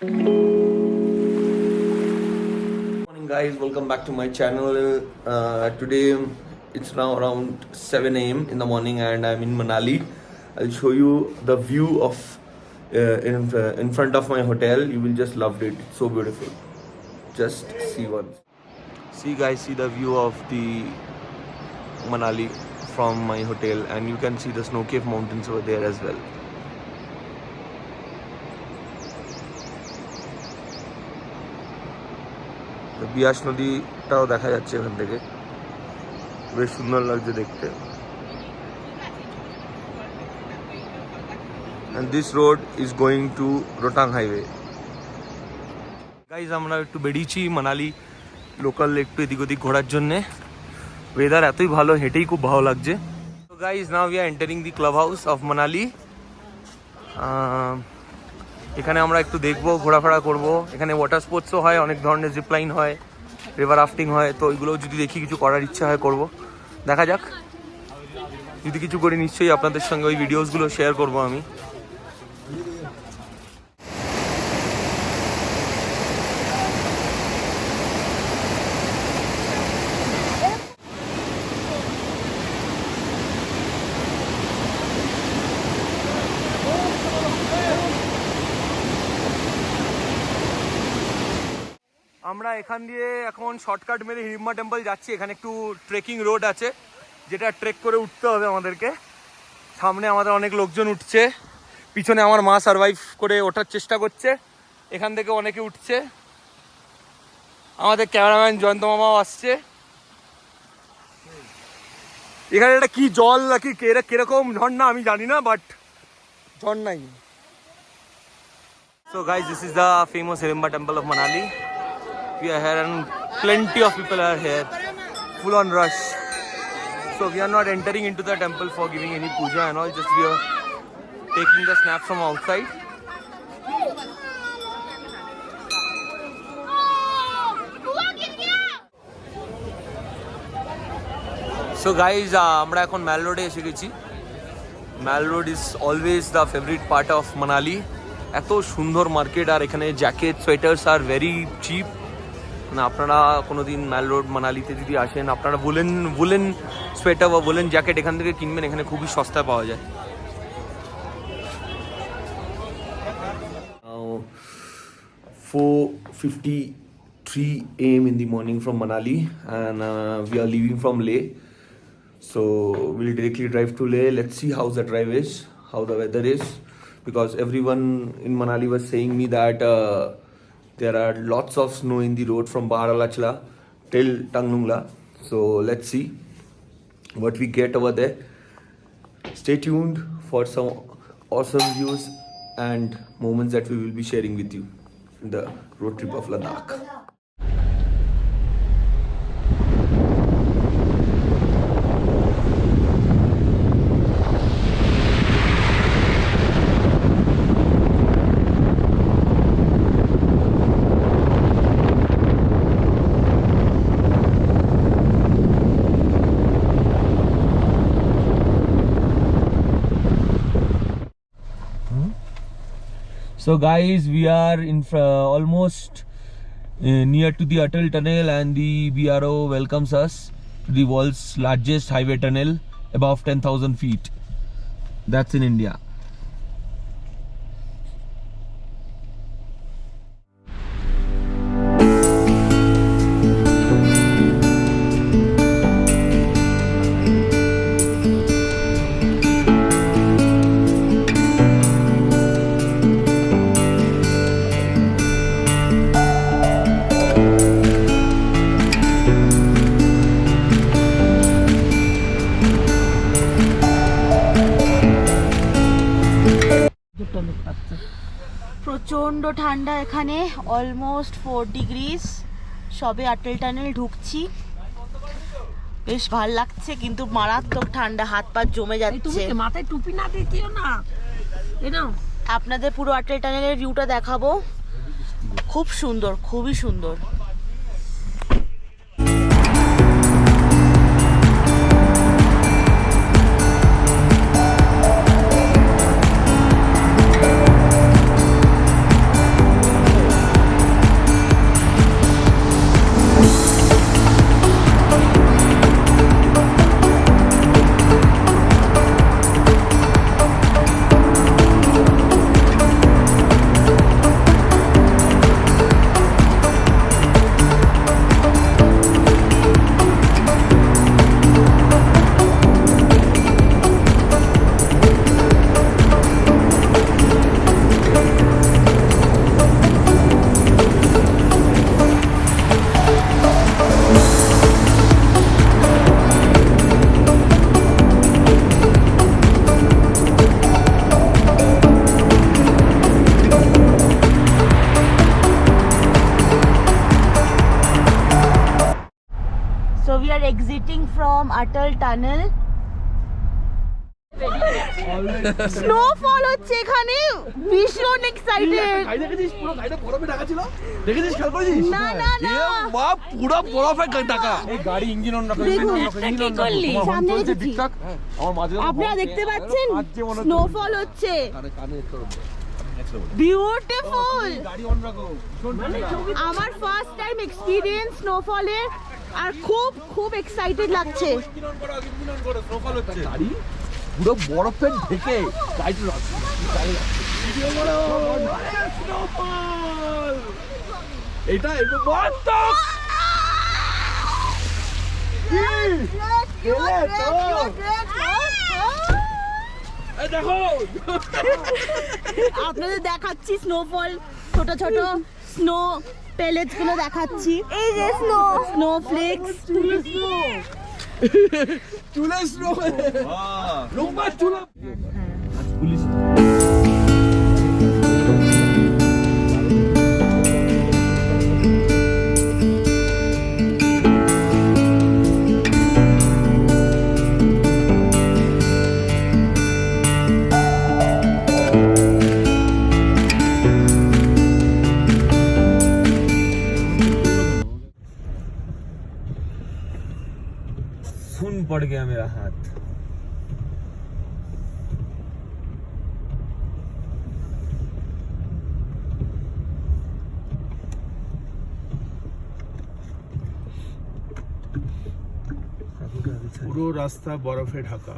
Morning guys, welcome back to my channel. Today it's now around 7 a.m. in the morning and I'm in Manali. I'll show you the view of in front of my hotel. You will just love it. It's so beautiful. Just see once. See guys, see the view of the Manali from my hotel, and you can see the snow-capped mountains over there as well. বিয়াস নদীটাও দেখা যাচ্ছে এখান থেকে, বেশ সুন্দর লাগছে দেখতে। And this road is going to Thothang highway. Guys, আমরা একটু বেরিয়েছি মানালি লোকাল একটু এদিক ওদিক ঘোরার জন্যে। ওয়েদার এতই ভালো, হেঁটেই খুব ভালো লাগছে। So guys, now we are entering the club house of Manali. এখানে আমরা একটু দেখবো, ঘোরাফেরা করবো। এখানে ওয়াটার স্পোর্টসও হয়, অনেক ধরনের জিপলাইন হয়, রিভার রাফটিং হয়। তো ওইগুলো যদি দেখি, কিছু করার ইচ্ছা হয় করব, দেখা যাক। যদি কিছু করি নিশ্চয়ই আপনাদের সঙ্গে ওই ভিডিওসগুলো শেয়ার করব আমি। আমরা এখান দিয়ে এখন শর্টকাট মেরে হিড়িম্বা টেম্পল যাচ্ছি। এখানে একটু ট্রেকিং রোড আছে, যেটা ট্রেক করে উঠতে হবে আমাদেরকে। সামনে আমাদের অনেক লোকজন উঠছে, পিছনে আমার মা সারভাইভ করে ওঠার চেষ্টা করছে। এখান থেকে অনেকে উঠছে, আমাদের ক্যামেরাম্যান জয়ন্ত মামাও আসছে। এখানে একটা কি জল নাকি কিরকম ঝর্ণা আমি জানি না, but ঝর্ণাই। So guys, this is the famous Hirimba temple of Manali. We are here and plenty of people are here, full on rush. So we are not entering into the temple for giving any puja and all, just we are taking the snaps from outside. So guys, আমরা এখন ম্যাল রোডে এসে গেছি। Mall road is always the favourite part of Manali. এত সুন্দর market, আর এখানে jacket sweaters আর ভেরি চিপ। না, আপনারা কোনোদিন ম্যাল রোড মানালিতে যদি আসেন, আপনারা বুলেন সোয়েটার বা বুলেন জ্যাকেট এখান থেকে কিনবেন, এখানে খুবই সস্তায় পাওয়া যায়। 4:53 a.m. in the morning from Manali, and we are leaving from Leh. So we'll directly drive to Leh. Let's see how the drive is, how the weather is, because everyone in Manali was saying me that there are lots of snow in the road from Baharalachla till Tangnungla. So let's see what we get over there. Stay tuned for some awesome views and moments that we will be sharing with you in the road trip of Ladakh. So guys, we are in almost near to the Atal tunnel, and the BRO welcomes us to the world's largest highway tunnel above 10,000 feet. That's in India. প্রচণ্ড ঠান্ডা এখানে, almost 4 degrees. সবে আটল tunnel ঢুকছি, বেশ ভালো লাগছে, কিন্তু মারাত্মক ঠান্ডা, হাত পা জমে যাচ্ছে। মাথায় টুপি না দিও না। আপনাদের পুরো আটল টানেলের ভিউটা দেখাবো, খুব সুন্দর, খুবই সুন্দর। exiting from Atal Tunnel. Snowfall হচ্ছে এখানে, ভীষণ এক্সাইটেড। দেখেছিস পুরো গাড়িটা বরফে ঢাকা ছিল, দেখেছিস খেয়াল করেছিস? না না না, বাপ পুরো বরফে ঢাকা। এই গাড়ি ইঞ্জিন অন রাখো, কি করলি? সামনে দেখেছি, আপনারা দেখতে পাচ্ছেন স্নোফল হচ্ছে, বিউটিফুল। আমার ফার্স্ট টাইম এক্সপিরিয়েন্স স্নোফলের, আর খুব খুব এক্সাইটেড লাগছে। পুরো বরফে ঢেকে এটা দেখো, আপনাদের দেখাচ্ছি স্নোফল, ছোট ছোট স্নো পেলেটস গুলো দেখাচ্ছি। এই যে স্নো ফ্লেক্স, চুলে স্নো, লম্বা চুলা। পুলিশ पड़ गया मेरा हाथ। পুরো রাস্তা বরফে ঢাকা,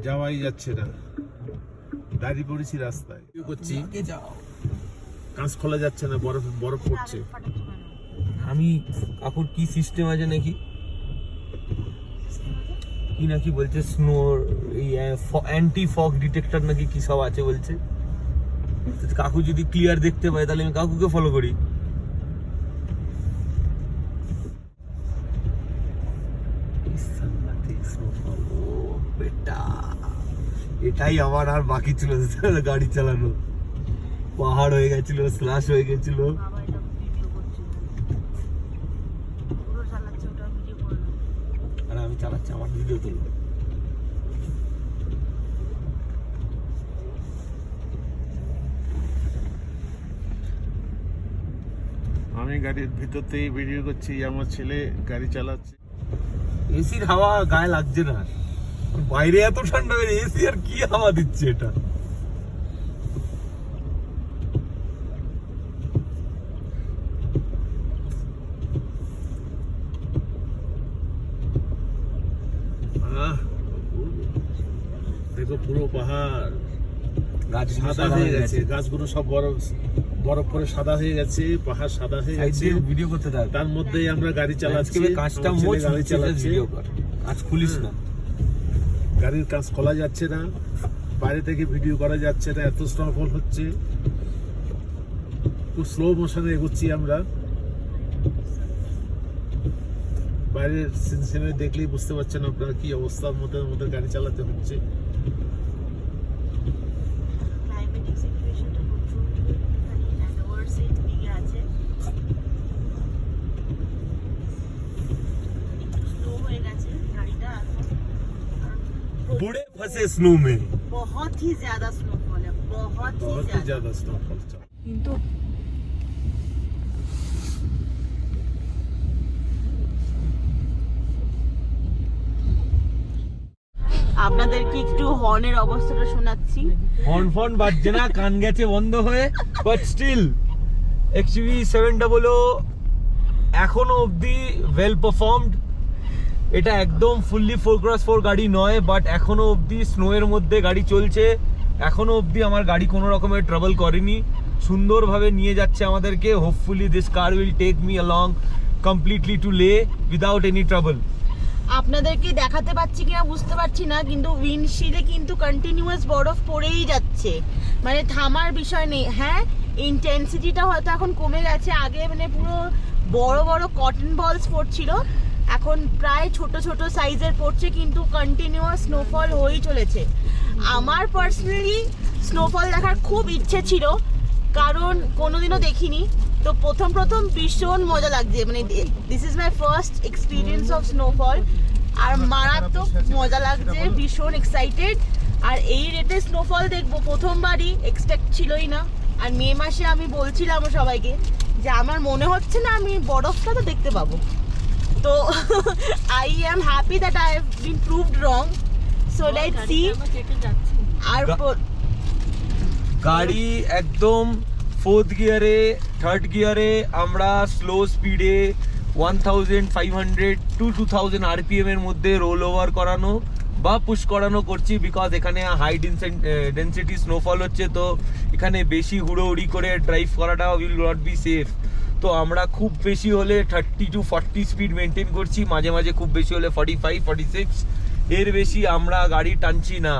যাওয়াই যাচ্ছে না, দাঁড়িয়ে পড়েছি রাস্তায়, করছি কাঁচ খোলা যাচ্ছে না, বরফ পড়ছে। আমি কাকুর কি সিস্টেম আছে নাকি কি নাকি বলছে, স্নোর অ্যান্টি ফগ ডিটেক্টর নাকি কি সব আছে বলছে। কাকু যদি ক্লিয়ার দেখতে পায় তাহলে আমি কাকুকে ফলো করি। এটাই আমার আর বাকি ছিল গাড়ি চালানো, পাহাড় হয়ে গেছিল, স্লাশ হয়ে গেছিল। আর আমি চালাচ্ছি, আমার ভিডিও তুলবো। আমি গাড়ির ভিতরতেই ভিডিও করছি, আমার ছেলে গাড়ি চালাচ্ছে। এসির হাওয়া গায়ে লাগছে না, বাইরে এত ঠান্ডা, এসি আর কি হাওয়া দিচ্ছে এটা। দেখো পুরো পাহাড় গাছ সাদা হয়ে গেছে, গাছগুলো সব বরফ করে সাদা হয়ে গেছে, পাহাড় সাদা হয়ে গেছে। ভিডিও করতে থাক, তার মধ্যেই আমরা গাড়ি চালাচ্ছি। কাঁচটা গাড়ি চালাচ্ছে, কাঁচ খুলিস না, গাড়ির কাঁচ খোলা যাচ্ছে না, বাইরে থেকে ভিডিও করা যাচ্ছে না, এত স্নোফল হচ্ছে। খুব স্লো মোশনে এগোচ্ছি আমরা, বাইরের সিনে দেখলেই বুঝতে পারছেন আপনারা কি অবস্থার মধ্যে গাড়ি চালাতে হচ্ছে। बुरे फंसे स्नो में, बहुत ही ज्यादा स्नोफॉल है, बहुत ही ज्यादा स्नोफॉल। কিন্তু আপনাদেরকে একটু হর্নের অবস্থাটা শোনাচ্ছি। হর্ন বাজছে না, কান গেছে বন্ধ হয়ে, বাট স্টিল XUV700 এখনো অবধি ওয়েল পারফর্মড। এটা একদম ফুললি 4x4 গাড়ি নয়, বাট এখনো অবধি স্নোয়ের মধ্যে গাড়ি চলছে, এখনো অবধি আমার গাড়ি কোনো রকমের ট্রাবল করেনি, সুন্দরভাবে নিয়ে যাচ্ছে আমাদেরকে। Hopefully this car will take me along completely to Leh without any trouble. আপনাদেরকে দেখাতে পাচ্ছি কিনা বুঝতে পারছি না, কিন্তু উইন্ডশিল্ডে কিন্তু কন্টিনিউয়াস বরফ পড়েই যাচ্ছে, মানে থামার বিষয় নেই। হ্যাঁ, ইন্টেন্সিটিটা হয়তো এখন কমে গেছে, আগে মানে পুরো বড় বড় কটন বলস পড়ছিল, এখন প্রায় ছোট ছোট সাইজের পড়ছে, কিন্তু কন্টিনিউয়াস স্নোফল হয়েই চলেছে। আমার পার্সোনালি স্নোফল দেখার খুব ইচ্ছে ছিল, কারণ কোনোদিনও দেখিনি। তো প্রথম ভীষণ মজা লাগছে, মানে this is my first experience of snowfall, আর মারাত্মক মজা লাগছে, ভীষণ এক্সাইটেড। আর এই রেটে স্নোফল দেখবো প্রথমবারই, এক্সপেক্ট ছিলই না। আর মে মাসে আমি বলছিলাম সবাইকে যে আমার মনে হচ্ছে না আমি বরফটা তো দেখতে পাবো। তো I am happy that I have been proved wrong. So let's see. আর গাড়ি একদম 4th গিয়ারে, 3rd গিয়ারে আমরা স্লো স্পিডে 1500 টু 2000 RPM এর মধ্যে রোল ওভার করানো বা পুশ করানো করছি, বিকজ এখানে হাই ডেন্সিটি স্নোফল হচ্ছে। তো এখানে বেশি হুড়োহুড়ি করে ড্রাইভ করাটা উইল নট বি সেফ। তো আমরা খুব বেশি হলে 30 to 40 স্পিড মেনটেন করছি, মাঝে মাঝে খুব বেশি হলে 45, 46, এর বেশি আমরা গাড়ি টানছি না।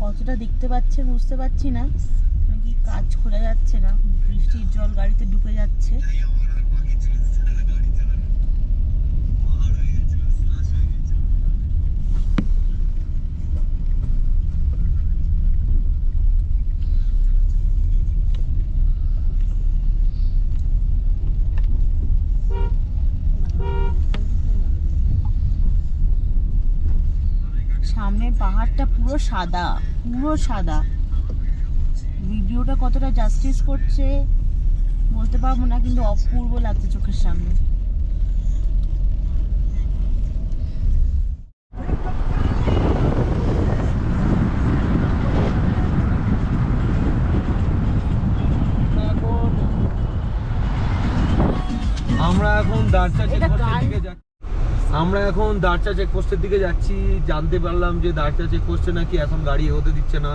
কতটা দেখতে পাচ্ছেন বুঝতে পারছি না, নাকি কাজ খোলা যাচ্ছে না, বৃষ্টির জল গাড়িতে ঢুকে যাচ্ছে। সামনের পাহাড়টা পুরো সাদা, পুরো সাদা। ভিডিওটা কতটা জাস্টিস করছে বলতে পারবো না, কিন্তু অপূর্ব লাগছে চোখের সামনে। আমরা এখন দারচা চেকপোস্টের দিকে যাচ্ছি। জানতে পারলাম যে দারচা চেকপোস্টে নাকি এখন গাড়ি এগোতে দিচ্ছে না,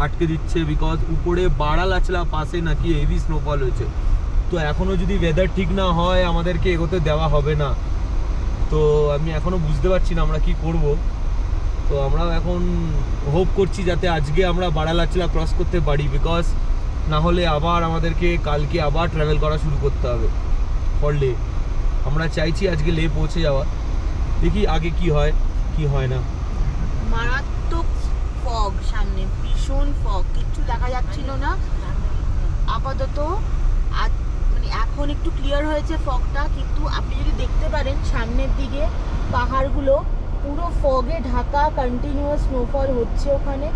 আটকে দিচ্ছে, বিকজ উপরে বাড়ালাচলা পাশে নাকি হেভি স্নোফল হয়েছে। তো এখনো যদি ওয়েদার ঠিক না হয় আমাদেরকে এগোতে দেওয়া হবে না। তো আমি এখনো বুঝতে পারছি না আমরা কি করব। তো আমরা এখন হোপ করছি যাতে আজকে আমরা বাড়ালাচলা ক্রস করতে পারি, বিকজ না হলে আবার আমাদেরকে কালকে আবার ট্রাভেল করা শুরু করতে হবে ফর লে। আমরা চাইছি আজকে লে পৌঁছে যাওয়া, দেখি আগে কি হয় কি হয় না। মারাত্মক ফগ সামনে, ভীষণ ফগ, কিচ্ছু দেখা যাচ্ছিল না। আপাতত মানে এখন একটু ক্লিয়ার হয়েছে ফগটা, কিন্তু আপনি যদি দেখতে পারেন সামনের দিকে পাহাড়গুলো পুরো ফগে ঢাকা, কন্টিনিউয়াস স্নোফল হচ্ছে ওখানে।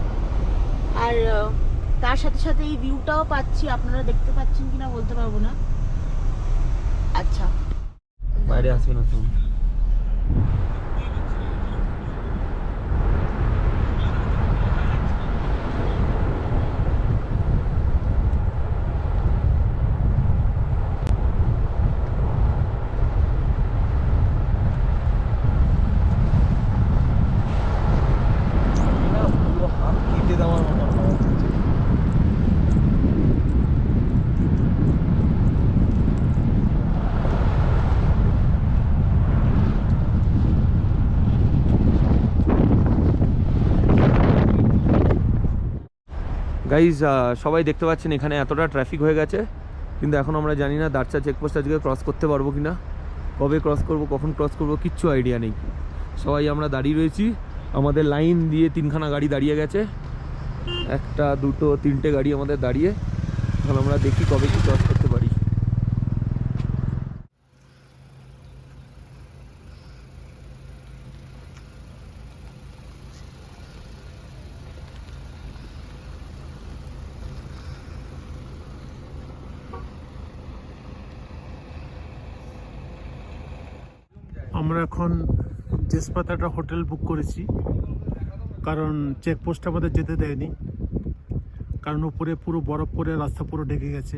আর তার সাথে সাথে এই ভিউটাও পাচ্ছি, আপনারা দেখতে পাচ্ছেন কিনা বলতে পারবো না। আচ্ছা, বাইরে আসবে না তুমি। গাইজ সবাই দেখতে পাচ্ছেন এখানে এতটা ট্রাফিক হয়ে গেছে, কিন্তু এখন আমরা জানি না দারচা চেকপোস্ট আজকে ক্রস করতে পারবো কিনা, কবে ক্রস করব, কখন ক্রস করব, কিচ্ছু আইডিয়া নেই। সবাই আমরা দাঁড়িয়ে রয়েছি, আমাদের লাইন দিয়ে 3খানা গাড়ি দাঁড়িয়ে গেছে, 1, 2, 3টে গাড়ি আমাদের দাঁড়িয়ে। এখন আমরা দেখি কবে কি ক্রস করতে পারি। আমরা এখন জেসপাতে একটা হোটেল বুক করেছি, কারণ চেকপোস্ট আমাদের যেতে দেয়নি, কারণ উপরে পুরো বরফ পরে রাস্তা পুরো ঢেকে গেছে।